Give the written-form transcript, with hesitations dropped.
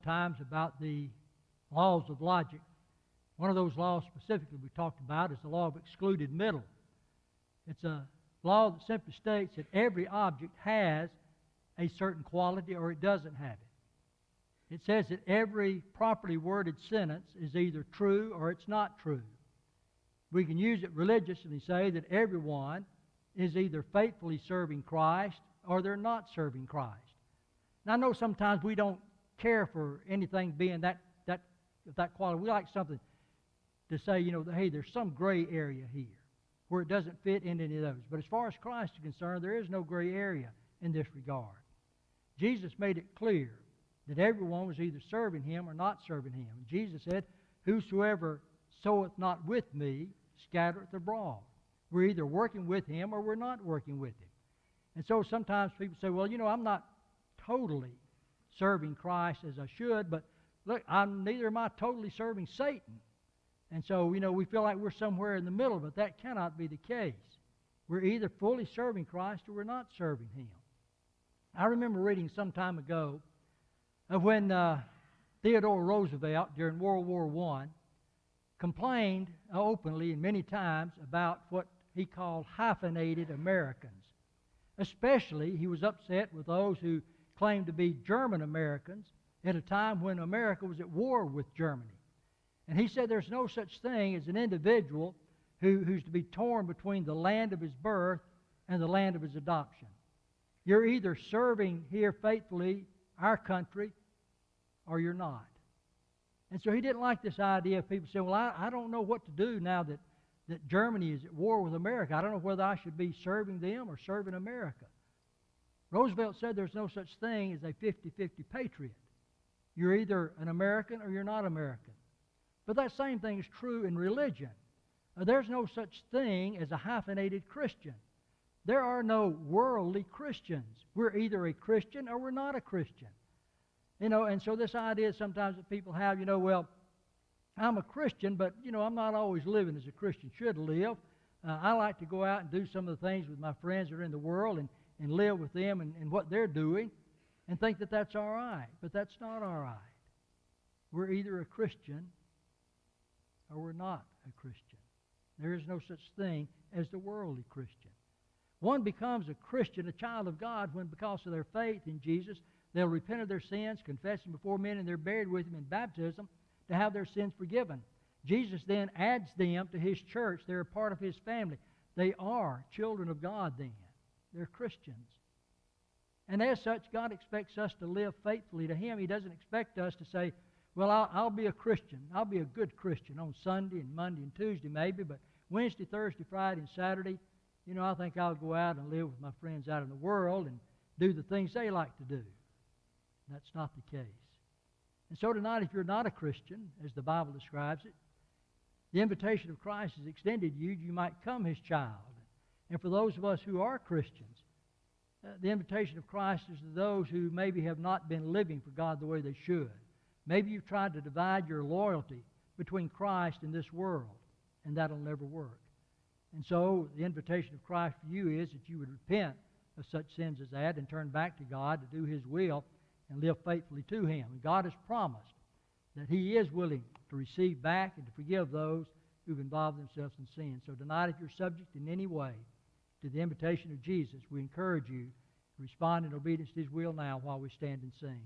times about the laws of logic. One of those laws specifically we talked about is the law of excluded middle. It's a law that simply states that every object has a certain quality or it doesn't have it. It says that every properly worded sentence is either true or it's not true. We can use it religiously and say that everyone is either faithfully serving Christ or they're not serving Christ. Now, I know sometimes we don't care for anything being that quality. We like something to say, hey, there's some gray area here where it doesn't fit in any of those. But as far as Christ is concerned, there is no gray area in this regard. Jesus made it clear that everyone was either serving Him or not serving Him. Jesus said, whosoever soweth not with me scattereth abroad. We're either working with Him or we're not working with Him. And so sometimes people say, well, I'm not totally serving Christ as I should, but look, neither am I totally serving Satan. And so, we feel like we're somewhere in the middle, but that cannot be the case. We're either fully serving Christ or we're not serving Him. I remember reading some time ago of when Theodore Roosevelt, during World War I, complained openly and many times about what he called hyphenated Americans. Especially, he was upset with those who claimed to be German Americans at a time when America was at war with Germany. And he said there's no such thing as an individual who's to be torn between the land of his birth and the land of his adoption. You're either serving here faithfully our country or you're not. And so he didn't like this idea of people saying, well, I don't know what to do now that Germany is at war with America. I don't know whether I should be serving them or serving America. Roosevelt said there's no such thing as a 50-50 patriot. You're either an American or you're not American. But that same thing is true in religion. There's no such thing as a hyphenated Christian. There are no worldly Christians. We're either a Christian or we're not a Christian. And so this idea sometimes that people have, well, I'm a Christian, but, I'm not always living as a Christian should live. I like to go out and do some of the things with my friends that are in the world and live with them and what they're doing and think that that's all right. But that's not all right. We're either a Christian or we're not a Christian. There is no such thing as the worldly Christian. One becomes a Christian, a child of God, when because of their faith in Jesus, they'll repent of their sins, confess Him before men, and they're buried with Him in baptism to have their sins forgiven. Jesus then adds them to His church. They're a part of His family. They are children of God then. They're Christians. And as such, God expects us to live faithfully to Him. He doesn't expect us to say, well, I'll be a Christian. I'll be a good Christian on Sunday and Monday and Tuesday maybe, but Wednesday, Thursday, Friday, and Saturday, I think I'll go out and live with my friends out in the world and do the things they like to do. That's not the case. And so tonight, if you're not a Christian, as the Bible describes it, the invitation of Christ is extended to you. You might come His child. And for those of us who are Christians, the invitation of Christ is to those who maybe have not been living for God the way they should. Maybe you've tried to divide your loyalty between Christ and this world, and that'll never work. And so the invitation of Christ for you is that you would repent of such sins as that and turn back to God to do His will and live faithfully to Him. And God has promised that He is willing to receive back and to forgive those who've involved themselves in sin. So tonight, if you're subject in any way to the invitation of Jesus, we encourage you to respond in obedience to His will now while we stand and sing.